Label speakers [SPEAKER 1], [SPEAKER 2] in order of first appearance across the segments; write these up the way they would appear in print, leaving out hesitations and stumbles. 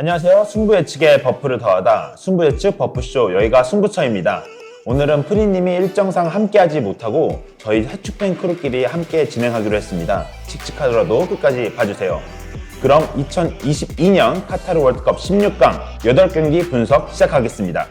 [SPEAKER 1] 안녕하세요. 승부 예측에 버프를 더하다 승부 예측 버프쇼, 여기가 승부처입니다. 오늘은 프리님이 일정상 함께하지 못하고 저희 해축팬 크루끼리 함께 진행하기로 했습니다. 칙칙하더라도 끝까지 봐주세요. 그럼 2022년 카타르 월드컵 16강 8경기 분석 시작하겠습니다.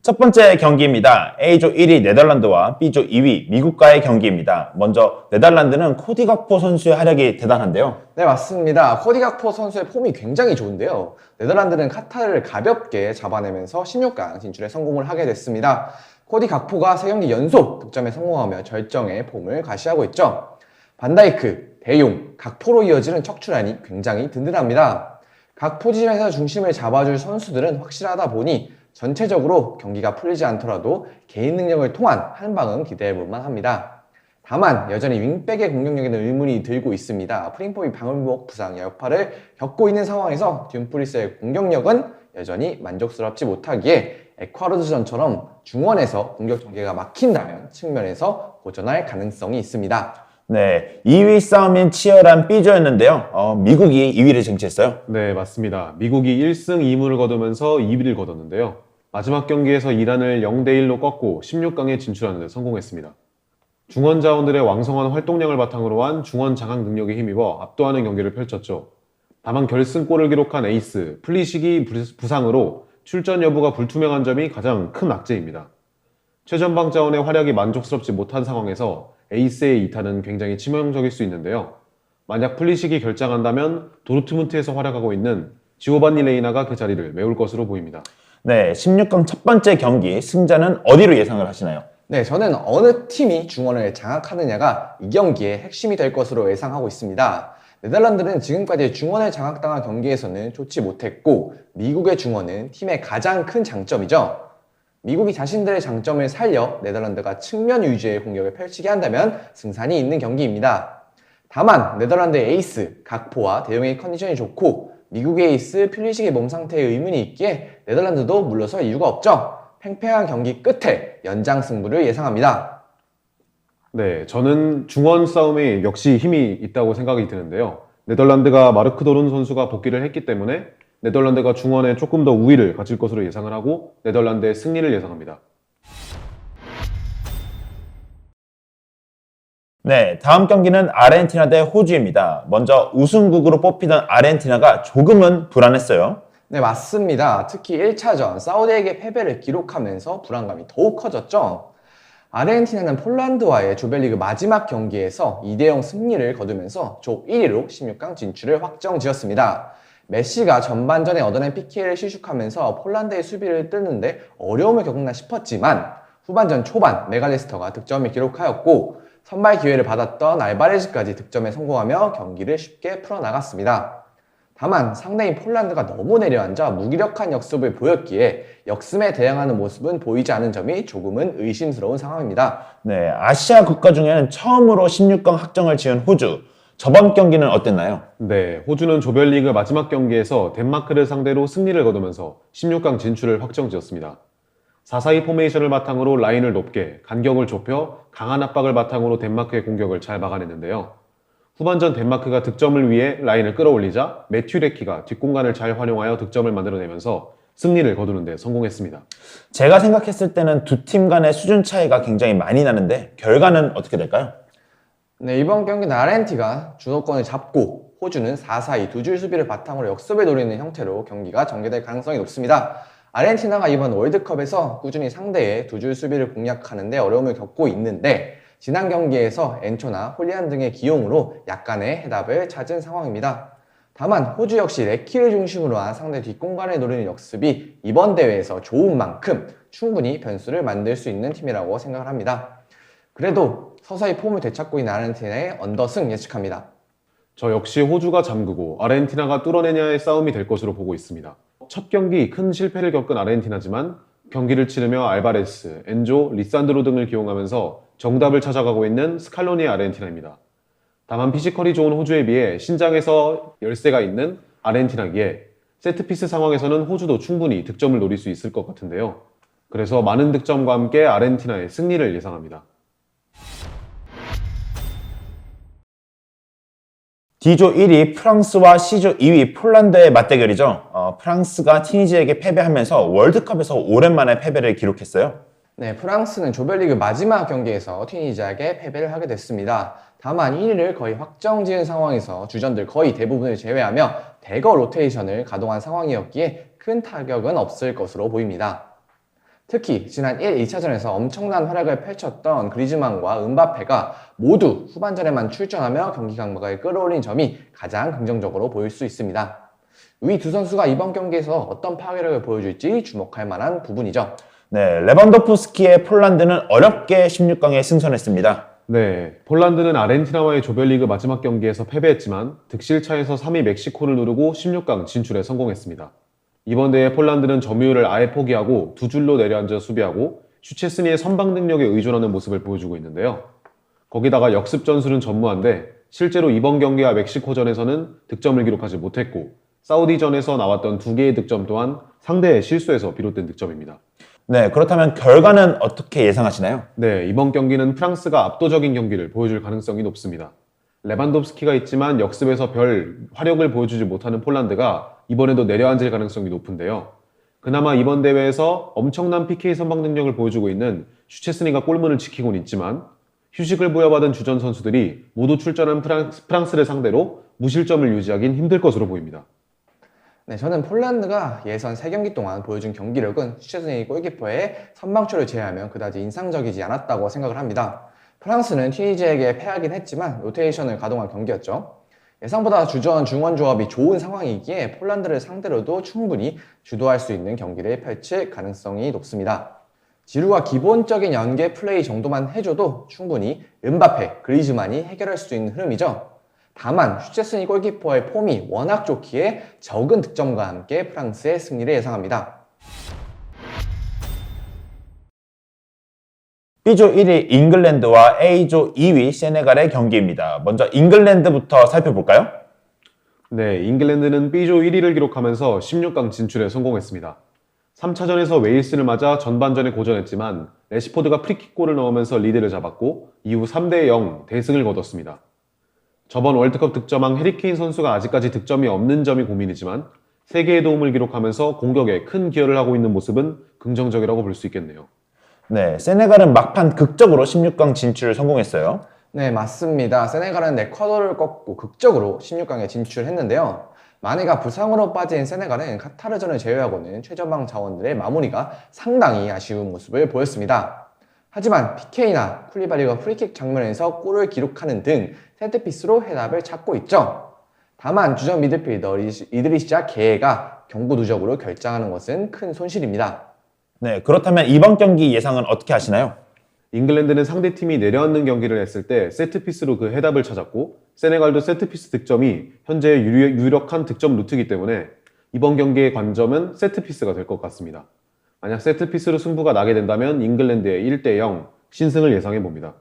[SPEAKER 1] 첫 번째 경기입니다. A조 1위 네덜란드와 B조 2위 미국과의 경기입니다. 먼저 네덜란드는 코디 각포 선수의 활약이 대단한데요.
[SPEAKER 2] 네, 맞습니다. 코디 각포 선수의 폼이 굉장히 좋은데요. 네덜란드는 카타르를 가볍게 잡아내면서 16강 진출에 성공을 하게 됐습니다. 코디 각포가 3경기 연속 득점에 성공하며 절정의 폼을 과시하고 있죠. 반다이크, 대용, 각포로 이어지는 척추라인이 굉장히 든든합니다. 각 포지션에서 중심을 잡아줄 선수들은 확실하다 보니 전체적으로 경기가 풀리지 않더라도 개인 능력을 통한 한 방은 기대해볼만 합니다. 다만 여전히 윙백의 공격력에는 의문이 들고 있습니다. 프링폼이 방울복 부상 여파를 겪고 있는 상황에서 듐프리스의 공격력은 여전히 만족스럽지 못하기에 에콰도르전처럼 중원에서 공격 전개가 막힌다면 측면에서 고전할 가능성이 있습니다.
[SPEAKER 1] 네, 2위 싸움인 치열한 B조였는데요. 미국이 2위를 쟁취했어요.
[SPEAKER 3] 네, 맞습니다. 미국이 1승 2무를 거두면서 2위를 거뒀는데요. 마지막 경기에서 이란을 0대1로 꺾고 16강에 진출하는 데 성공했습니다. 중원 자원들의 왕성한 활동량을 바탕으로 한 중원 장악 능력에 힘입어 압도하는 경기를 펼쳤죠. 다만 결승골을 기록한 에이스 플리시기 부상으로 출전 여부가 불투명한 점이 가장 큰 악재입니다. 최전방 자원의 활약이 만족스럽지 못한 상황에서 에이스의 이탈은 굉장히 치명적일 수 있는데요. 만약 플리식이 결장한다면 도르트문트에서 활약하고 있는 지오반니 레이나가 그 자리를 메울 것으로 보입니다.
[SPEAKER 1] 네, 16강 첫 번째 경기 승자는 어디로 예상을 하시나요?
[SPEAKER 2] 네, 저는 어느 팀이 중원을 장악하느냐가 이 경기의 핵심이 될 것으로 예상하고 있습니다. 네덜란드는 지금까지 중원을 장악당한 경기에서는 좋지 못했고 미국의 중원은 팀의 가장 큰 장점이죠. 미국이 자신들의 장점을 살려 네덜란드가 측면 위주의 공격을 펼치게 한다면 승산이 있는 경기입니다. 다만 네덜란드의 에이스 각포와 대용의 컨디션이 좋고 미국의 에이스 필리식의 몸 상태에 의문이 있기에 네덜란드도 물러설 이유가 없죠. 팽팽한 경기 끝에 연장 승부를 예상합니다.
[SPEAKER 3] 네, 저는 중원 싸움에 역시 힘이 있다고 생각이 드는데요. 네덜란드가 마르크 도른 선수가 복귀를 했기 때문에 네덜란드가 중원에 조금 더 우위를 가질 것으로 예상을 하고 네덜란드의 승리를 예상합니다.
[SPEAKER 1] 네, 다음 경기는 아르헨티나 대 호주입니다. 먼저 우승국으로 뽑히던 아르헨티나가 조금은 불안했어요.
[SPEAKER 2] 네, 맞습니다. 특히 1차전 사우디에게 패배를 기록하면서 불안감이 더욱 커졌죠. 아르헨티나는 폴란드와의 조별리그 마지막 경기에서 2대0 승리를 거두면서 조 1위로 16강 진출을 확정지었습니다. 메시가 전반전에 얻어낸 PK를 시축하면서 폴란드의 수비를 뚫는데 어려움을 겪나 싶었지만 후반전 초반 메갈리스터가 득점을 기록하였고 선발 기회를 받았던 알바레즈까지 득점에 성공하며 경기를 쉽게 풀어나갔습니다. 다만 상대인 폴란드가 너무 내려앉아 무기력한 역습을 보였기에 역습에 대항하는 모습은 보이지 않은 점이 조금은 의심스러운 상황입니다.
[SPEAKER 1] 네, 아시아 국가 중에는 처음으로 16강 확정을 지은 호주. 저번 경기는 어땠나요?
[SPEAKER 3] 네, 호주는 조별리그 마지막 경기에서 덴마크를 상대로 승리를 거두면서 16강 진출을 확정지었습니다. 4-4-2 포메이션을 바탕으로 라인을 높게 간격을 좁혀 강한 압박을 바탕으로 덴마크의 공격을 잘 막아냈는데요. 후반전 덴마크가 득점을 위해 라인을 끌어올리자 매튜 레키가 뒷공간을 잘 활용하여 득점을 만들어내면서 승리를 거두는 데 성공했습니다.
[SPEAKER 1] 제가 생각했을 때는 두 팀 간의 수준 차이가 굉장히 많이 나는데 결과는 어떻게 될까요?
[SPEAKER 2] 네, 이번 경기는 아르헨티나가 주도권을 잡고 호주는 4-4-2 두 줄 수비를 바탕으로 역습을 노리는 형태로 경기가 전개될 가능성이 높습니다. 아르헨티나가 이번 월드컵에서 꾸준히 상대의 두 줄 수비를 공략하는 데 어려움을 겪고 있는데 지난 경기에서 엔초나 홀리안 등의 기용으로 약간의 해답을 찾은 상황입니다. 다만 호주 역시 레키를 중심으로 한 상대 뒷공간을 노리는 역습이 이번 대회에서 좋은 만큼 충분히 변수를 만들 수 있는 팀이라고 생각을 합니다. 그래도 서서히 폼을 되찾고 있는 아르헨티나의 언더승 예측합니다.
[SPEAKER 3] 저 역시 호주가 잠그고 아르헨티나가 뚫어내냐의 싸움이 될 것으로 보고 있습니다. 첫 경기 큰 실패를 겪은 아르헨티나지만 경기를 치르며 알바레스, 엔조, 리산드로 등을 기용하면서 정답을 찾아가고 있는 스칼로니의 아르헨티나입니다. 다만 피지컬이 좋은 호주에 비해 신장에서 열세가 있는 아르헨티나기에 세트피스 상황에서는 호주도 충분히 득점을 노릴 수 있을 것 같은데요. 그래서 많은 득점과 함께 아르헨티나의 승리를 예상합니다.
[SPEAKER 1] D조 1위 프랑스와 C조 2위 폴란드의 맞대결이죠. 프랑스가 튀니지에게 패배하면서 월드컵에서 오랜만에 패배를 기록했어요.
[SPEAKER 2] 네, 프랑스는 조별리그 마지막 경기에서 튀니지에게 패배를 하게 됐습니다. 다만 1위를 거의 확정지은 상황에서 주전들 거의 대부분을 제외하며 대거 로테이션을 가동한 상황이었기에 큰 타격은 없을 것으로 보입니다. 특히 지난 1, 2차전에서 엄청난 활약을 펼쳤던 그리즈만과 은바페가 모두 후반전에만 출전하며 경기 강박을 끌어올린 점이 가장 긍정적으로 보일 수 있습니다. 이 두 선수가 이번 경기에서 어떤 파괴력을 보여줄지 주목할 만한 부분이죠.
[SPEAKER 1] 네, 레반도프스키의 폴란드는 어렵게 16강에 승선했습니다.
[SPEAKER 3] 네, 폴란드는 아르헨티나와의 조별리그 마지막 경기에서 패배했지만 득실차에서 3위 멕시코를 누르고 16강 진출에 성공했습니다. 이번 대회 폴란드는 점유율을 아예 포기하고 두 줄로 내려앉아 수비하고 슈체스니의 선방 능력에 의존하는 모습을 보여주고 있는데요. 거기다가 역습 전술은 전무한데 실제로 이번 경기와 멕시코전에서는 득점을 기록하지 못했고 사우디전에서 나왔던 2개의 득점 또한 상대의 실수에서 비롯된 득점입니다.
[SPEAKER 1] 네, 그렇다면 결과는 어떻게 예상하시나요?
[SPEAKER 3] 네, 이번 경기는 프랑스가 압도적인 경기를 보여줄 가능성이 높습니다. 레반도프스키가 있지만 역습에서 별 화력을 보여주지 못하는 폴란드가 이번에도 내려앉을 가능성이 높은데요. 그나마 이번 대회에서 엄청난 PK 선방 능력을 보여주고 있는 슈체스니가 골문을 지키고는 있지만 휴식을 부여받은 주전 선수들이 모두 출전한 프랑스를 상대로 무실점을 유지하긴 힘들 것으로 보입니다.
[SPEAKER 2] 네, 저는 폴란드가 예선 3경기 동안 보여준 경기력은 슈체스니 골키퍼의 선방쇼를 제외하면 그다지 인상적이지 않았다고 생각을 합니다. 프랑스는 튀니지에게 패하긴 했지만 로테이션을 가동한 경기였죠. 예상보다 주전 중원 조합이 좋은 상황이기에 폴란드를 상대로도 충분히 주도할 수 있는 경기를 펼칠 가능성이 높습니다. 지루와 기본적인 연계 플레이 정도만 해줘도 충분히 은바페, 그리즈만이 해결할 수 있는 흐름이죠. 다만 슈체스니 골키퍼의 폼이 워낙 좋기에 적은 득점과 함께 프랑스의 승리를 예상합니다.
[SPEAKER 1] B조 1위 잉글랜드와 A조 2위 세네갈의 경기입니다. 먼저 잉글랜드부터 살펴볼까요?
[SPEAKER 3] 네, 잉글랜드는 B조 1위를 기록하면서 16강 진출에 성공했습니다. 3차전에서 웨일스를 맞아 전반전에 고전했지만 레시포드가 프리킥골을 넣으면서 리드를 잡았고 이후 3대0 대승을 거뒀습니다. 저번 월드컵 득점왕 해리케인 선수가 아직까지 득점이 없는 점이 고민이지만 3개의 도움을 기록하면서 공격에 큰 기여를 하고 있는 모습은 긍정적이라고 볼 수 있겠네요.
[SPEAKER 1] 네, 세네갈은 막판 극적으로 16강 진출을 성공했어요.
[SPEAKER 2] 네, 맞습니다. 세네갈은 에콰도르를 꺾고 극적으로 16강에 진출했는데요. 마네가 부상으로 빠진 세네갈은 카타르전을 제외하고는 최전방 자원들의 마무리가 상당히 아쉬운 모습을 보였습니다. 하지만 PK나 쿨리바리가 프리킥 장면에서 골을 기록하는 등 세트피스로 해답을 찾고 있죠. 다만 주전 미드필더 이드리샤 게가 경고 누적으로 결장하는 것은 큰 손실입니다.
[SPEAKER 1] 네, 그렇다면 이번 경기 예상은 어떻게 하시나요?
[SPEAKER 3] 잉글랜드는 상대팀이 내려앉는 경기를 했을 때 세트피스로 그 해답을 찾았고 세네갈도 세트피스 득점이 현재 유력한 득점 루트이기 때문에 이번 경기의 관점은 세트피스가 될 것 같습니다. 만약 세트피스로 승부가 나게 된다면 잉글랜드의 1대0 신승을 예상해 봅니다.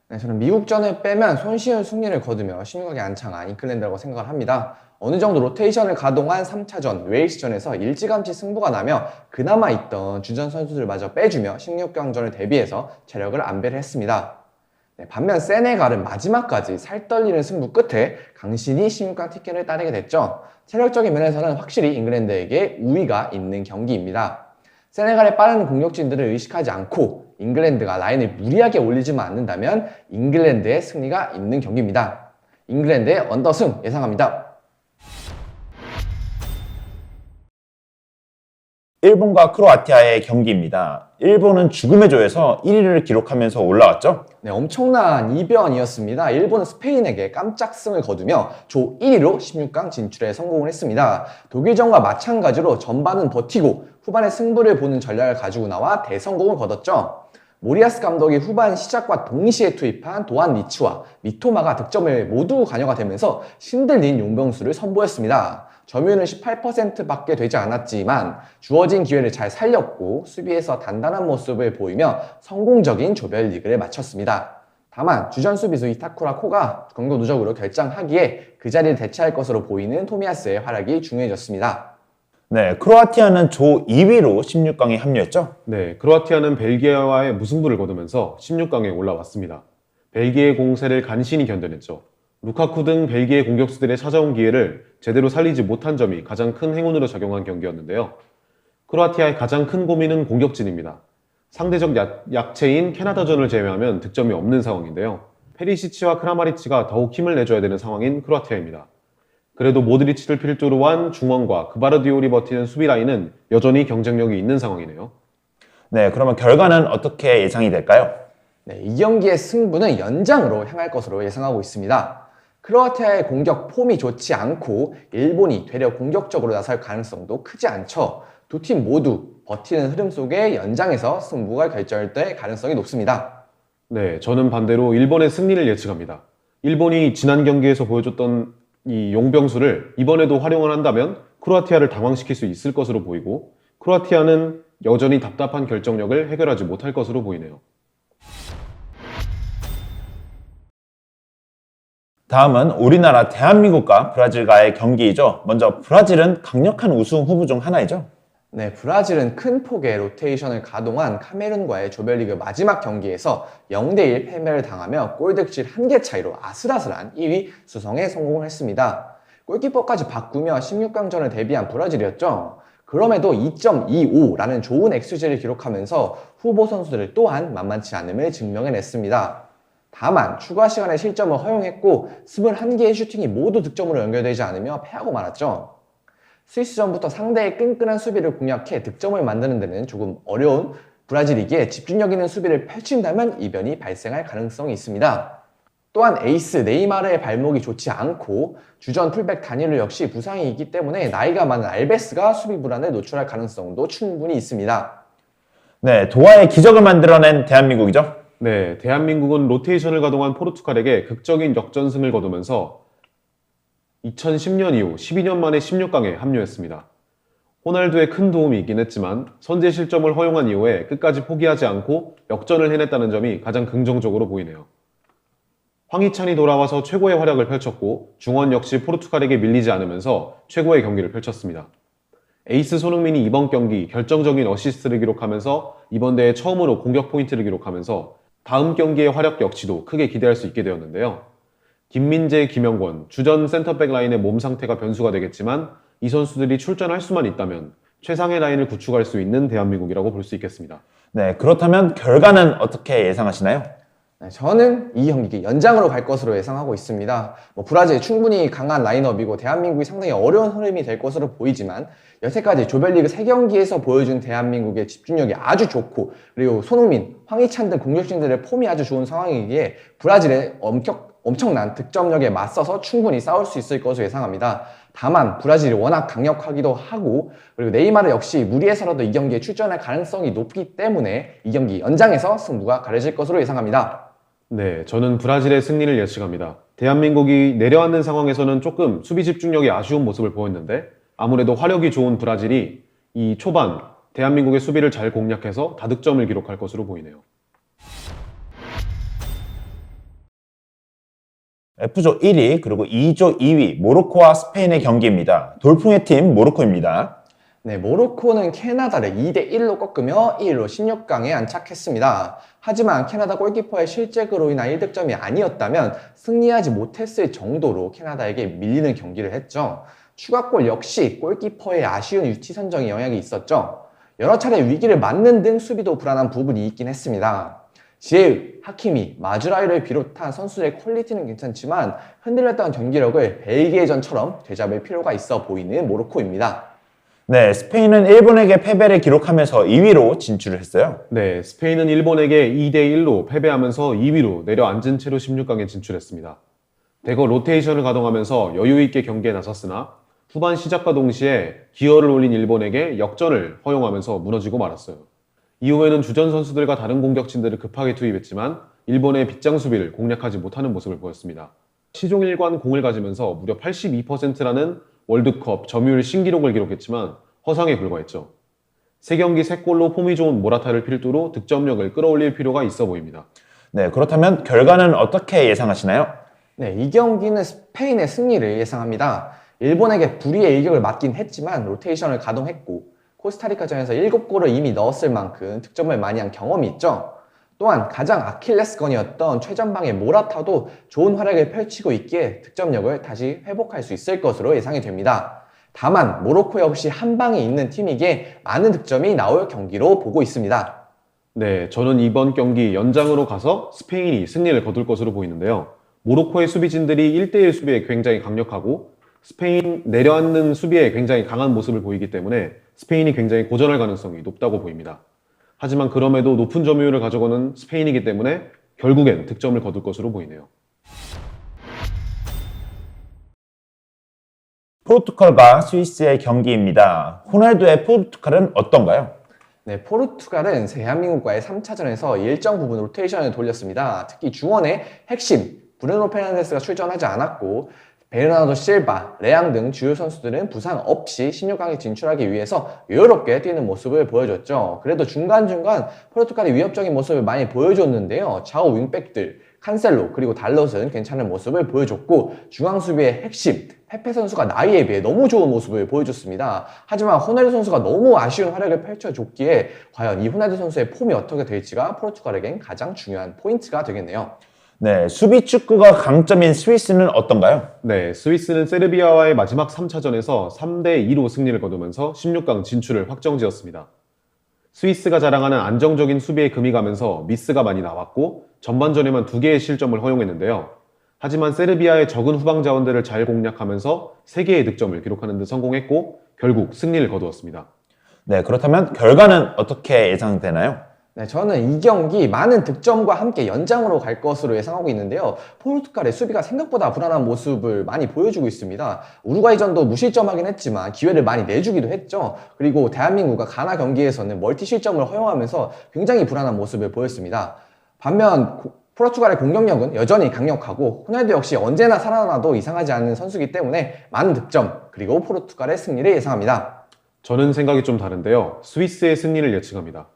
[SPEAKER 2] 네, 저는 미국전을 빼면 손쉬운 승리를 거두며 16강에 안창한 잉글랜드라고 생각을 합니다. 어느 정도 로테이션을 가동한 3차전 웨일스전에서 일찌감치 승부가 나며 그나마 있던 주전 선수들마저 빼주며 16강전을 대비해서 체력을 안배를 했습니다. 네, 반면 세네갈은 마지막까지 살떨리는 승부 끝에 강신히 16강 티켓을 따내게 됐죠. 체력적인 면에서는 확실히 잉글랜드에게 우위가 있는 경기입니다. 세네갈의 빠른 공격진들을 의식하지 않고 잉글랜드가 라인을 무리하게 올리지만 않는다면 잉글랜드의 승리가 있는 경기입니다. 잉글랜드의 언더승 예상합니다.
[SPEAKER 1] 일본과 크로아티아의 경기입니다. 일본은 죽음의 조에서 1위를 기록하면서 올라왔죠?
[SPEAKER 2] 네, 엄청난 이변이었습니다. 일본은 스페인에게 깜짝 승을 거두며 조 1위로 16강 진출에 성공을 했습니다. 독일전과 마찬가지로 전반은 버티고 후반에 승부를 보는 전략을 가지고 나와 대성공을 거뒀죠. 모리아스 감독이 후반 시작과 동시에 투입한 도안 리치와 미토마가 득점을 모두 관여가 되면서 신들린 용병수를 선보였습니다. 점유율은 18%밖에 되지 않았지만 주어진 기회를 잘 살렸고 수비에서 단단한 모습을 보이며 성공적인 조별리그를 마쳤습니다. 다만 주전 수비수 이타쿠라 코가 경고 누적으로 결장하기에 그 자리를 대체할 것으로 보이는 토미야스의 활약이 중요해졌습니다.
[SPEAKER 1] 네, 크로아티아는 조 2위로 16강에 합류했죠?
[SPEAKER 3] 네, 크로아티아는 벨기에와의 무승부를 거두면서 16강에 올라왔습니다. 벨기에의 공세를 간신히 견뎌냈죠. 루카쿠 등 벨기에 공격수들의 찾아온 기회를 제대로 살리지 못한 점이 가장 큰 행운으로 작용한 경기였는데요. 크로아티아의 가장 큰 고민은 공격진입니다. 상대적 약체인 캐나다전을 제외하면 득점이 없는 상황인데요. 페리시치와 크라마리치가 더욱 힘을 내줘야 되는 상황인 크로아티아입니다. 그래도 모드리치를 필두로 한 중원과 그바르디올이 버티는 수비 라인은 여전히 경쟁력이 있는 상황이네요.
[SPEAKER 1] 네, 그러면 결과는 어떻게 예상이 될까요?
[SPEAKER 2] 네, 이 경기의 승부는 연장으로 향할 것으로 예상하고 있습니다. 크로아티아의 공격 폼이 좋지 않고 일본이 되려 공격적으로 나설 가능성도 크지 않죠. 두 팀 모두 버티는 흐름 속에 연장에서 승부가 결정될 가능성이 높습니다.
[SPEAKER 3] 네, 저는 반대로 일본의 승리를 예측합니다. 일본이 지난 경기에서 보여줬던 이 용병수를 이번에도 활용을 한다면 크로아티아를 당황시킬 수 있을 것으로 보이고, 크로아티아는 여전히 답답한 결정력을 해결하지 못할 것으로 보이네요.
[SPEAKER 1] 다음은 우리나라 대한민국과 브라질과의 경기이죠. 먼저 브라질은 강력한 우승 후보 중 하나이죠.
[SPEAKER 2] 네, 브라질은 큰 폭의 로테이션을 가동한 카메룬과의 조별리그 마지막 경기에서 0대1 패배를 당하며 골득실 1개 차이로 아슬아슬한 2위 수성에 성공을 했습니다. 골키퍼까지 바꾸며 16강전을 대비한 브라질이었죠. 그럼에도 2.25라는 좋은 XG를 기록하면서 후보 선수들 또한 만만치 않음을 증명해냈습니다. 다만 추가 시간에 실점을 허용했고 21개의 슈팅이 모두 득점으로 연결되지 않으며 패하고 말았죠. 스위스전부터 상대의 끈끈한 수비를 공략해 득점을 만드는 데는 조금 어려운 브라질이기에 집중력 있는 수비를 펼친다면 이변이 발생할 가능성이 있습니다. 또한 에이스 네이마르의 발목이 좋지 않고 주전 풀백 다니엘 역시 부상이 있기 때문에 나이가 많은 알베스가 수비 불안을 노출할 가능성도 충분히 있습니다.
[SPEAKER 1] 네, 도하의 기적을 만들어낸 대한민국이죠.
[SPEAKER 3] 네, 대한민국은 로테이션을 가동한 포르투갈에게 극적인 역전승을 거두면서 2010년 이후 12년 만에 16강에 합류했습니다. 호날두의 큰 도움이 있긴 했지만 선제 실점을 허용한 이후에 끝까지 포기하지 않고 역전을 해냈다는 점이 가장 긍정적으로 보이네요. 황희찬이 돌아와서 최고의 활약을 펼쳤고 중원 역시 포르투갈에게 밀리지 않으면서 최고의 경기를 펼쳤습니다. 에이스 손흥민이 이번 경기 결정적인 어시스트를 기록하면서 이번 대회 처음으로 공격 포인트를 기록하면서 다음 경기의 활약 역시도 크게 기대할 수 있게 되었는데요. 김민재, 김영권, 주전 센터백 라인의 몸 상태가 변수가 되겠지만 이 선수들이 출전할 수만 있다면 최상의 라인을 구축할 수 있는 대한민국이라고 볼 수 있겠습니다.
[SPEAKER 1] 네, 그렇다면 결과는 어떻게 예상하시나요?
[SPEAKER 2] 네, 저는 이 경기 연장으로 갈 것으로 예상하고 있습니다. 브라질 충분히 강한 라인업이고 대한민국이 상당히 어려운 흐름이 될 것으로 보이지만 여태까지 조별리그 3경기에서 보여준 대한민국의 집중력이 아주 좋고 그리고 손흥민, 황희찬 등 공격진들의 폼이 아주 좋은 상황이기에 브라질의 엄청난 득점력에 맞서서 충분히 싸울 수 있을 것으로 예상합니다. 다만 브라질이 워낙 강력하기도 하고 그리고 네이마르 역시 무리해서라도 이 경기에 출전할 가능성이 높기 때문에 이 경기 연장에서 승부가 가려질 것으로 예상합니다.
[SPEAKER 3] 네, 저는 브라질의 승리를 예측합니다. 대한민국이 내려앉는 상황에서는 조금 수비 집중력이 아쉬운 모습을 보였는데 아무래도 화력이 좋은 브라질이 이 초반 대한민국의 수비를 잘 공략해서 다득점을 기록할 것으로 보이네요.
[SPEAKER 1] F조 1위 그리고 2조 2위 모로코와 스페인의 경기입니다. 돌풍의 팀 모로코입니다.
[SPEAKER 2] 네, 모로코는 캐나다를 2대1로 꺾으며 1위로 16강에 안착했습니다. 하지만 캐나다 골키퍼의 실책으로 인한 1득점이 아니었다면 승리하지 못했을 정도로 캐나다에게 밀리는 경기를 했죠. 추가골 역시 골키퍼의 아쉬운 위치 선정에 영향이 있었죠. 여러 차례 위기를 맞는 등 수비도 불안한 부분이 있긴 했습니다. 지에우, 하키미, 마즈라이를 비롯한 선수들의 퀄리티는 괜찮지만 흔들렸던 경기력을 벨기에전처럼 되잡을 필요가 있어 보이는 모로코입니다.
[SPEAKER 1] 네, 스페인은 일본에게 패배를 기록하면서 2위로 진출을 했어요.
[SPEAKER 3] 네, 스페인은 일본에게 2대1로 패배하면서 2위로 내려앉은 채로 16강에 진출했습니다. 대거 로테이션을 가동하면서 여유있게 경기에 나섰으나 후반 시작과 동시에 기어를 올린 일본에게 역전을 허용하면서 무너지고 말았어요. 이후에는 주전 선수들과 다른 공격진들을 급하게 투입했지만 일본의 빗장 수비를 공략하지 못하는 모습을 보였습니다. 시종일관 공을 가지면서 무려 82%라는 월드컵 점유율 신기록을 기록했지만 허상에 불과했죠. 3경기 3골로 폼이 좋은 모라타를 필두로 득점력을 끌어올릴 필요가 있어 보입니다.
[SPEAKER 1] 네, 그렇다면 결과는 어떻게 예상하시나요?
[SPEAKER 2] 네, 이 경기는 스페인의 승리를 예상합니다. 일본에게 불의의 일격을 맞긴 했지만 로테이션을 가동했고 코스타리카전에서 7골을 이미 넣었을 만큼 득점을 많이 한 경험이 있죠. 또한 가장 아킬레스건이었던 최전방의 모라타도 좋은 활약을 펼치고 있기에 득점력을 다시 회복할 수 있을 것으로 예상이 됩니다. 다만 모로코 역시 한 방에 있는 팀이기에 많은 득점이 나올 경기로 보고 있습니다.
[SPEAKER 3] 네, 저는 이번 경기 연장으로 가서 스페인이 승리를 거둘 것으로 보이는데요. 모로코의 수비진들이 1대1 수비에 굉장히 강력하고 스페인 내려앉는 수비에 굉장히 강한 모습을 보이기 때문에 스페인이 굉장히 고전할 가능성이 높다고 보입니다. 하지만 그럼에도 높은 점유율을 가져가는 스페인이기 때문에 결국엔 득점을 거둘 것으로 보이네요.
[SPEAKER 1] 포르투갈과 스위스의 경기입니다. 호날두의 포르투갈은 어떤가요?
[SPEAKER 2] 네, 포르투갈은 대한민국과의 3차전에서 일정 부분 로테이션을 돌렸습니다. 특히 중원의 핵심 브루노 페르난데스가 출전하지 않았고 베르나르도 실바, 레앙 등 주요 선수들은 부상 없이 16강에 진출하기 위해서 여유롭게 뛰는 모습을 보여줬죠. 그래도 중간중간 포르투갈이 위협적인 모습을 많이 보여줬는데요. 좌우 윙백들 칸셀로 그리고 달롯은 괜찮은 모습을 보여줬고 중앙 수비의 핵심 페페 선수가 나이에 비해 너무 좋은 모습을 보여줬습니다. 하지만 호날두 선수가 너무 아쉬운 활약을 펼쳐줬기에 과연 이 호날두 선수의 폼이 어떻게 될지가 포르투갈에겐 가장 중요한 포인트가 되겠네요.
[SPEAKER 1] 네, 수비 축구가 강점인 스위스는 어떤가요?
[SPEAKER 3] 네, 스위스는 세르비아와의 마지막 3차전에서 3대2로 승리를 거두면서 16강 진출을 확정지었습니다. 스위스가 자랑하는 안정적인 수비에 금이 가면서 미스가 많이 나왔고 전반전에만 2개의 실점을 허용했는데요. 하지만 세르비아의 적은 후방 자원들을 잘 공략하면서 3개의 득점을 기록하는 데 성공했고 결국 승리를 거두었습니다.
[SPEAKER 1] 네, 그렇다면 결과는 어떻게 예상되나요?
[SPEAKER 2] 네, 저는 이 경기 많은 득점과 함께 연장으로 갈 것으로 예상하고 있는데요. 포르투갈의 수비가 생각보다 불안한 모습을 많이 보여주고 있습니다. 우루과이전도 무실점하긴 했지만 기회를 많이 내주기도 했죠. 그리고 대한민국과 가나 경기에서는 멀티 실점을 허용하면서 굉장히 불안한 모습을 보였습니다. 반면 포르투갈의 공격력은 여전히 강력하고 호날두 역시 언제나 살아나도 이상하지 않은 선수이기 때문에 많은 득점 그리고 포르투갈의 승리를 예상합니다.
[SPEAKER 3] 저는 생각이 좀 다른데요. 스위스의 승리를 예측합니다.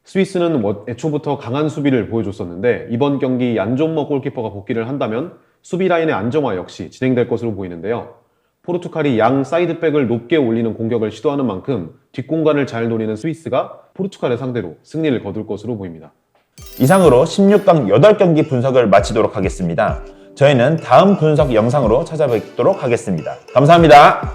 [SPEAKER 3] 스위스는 애초부터 강한 수비를 보여줬었는데 이번 경기 얀존머 골키퍼가 복귀를 한다면 수비 라인의 안정화 역시 진행될 것으로 보이는데요. 포르투갈이 양 사이드백을 높게 올리는 공격을 시도하는 만큼 뒷공간을 잘 노리는 스위스가 포르투갈을 상대로 승리를 거둘 것으로 보입니다.
[SPEAKER 1] 이상으로 16강 8경기 분석을 마치도록 하겠습니다. 저희는 다음 분석 영상으로 찾아뵙도록 하겠습니다. 감사합니다.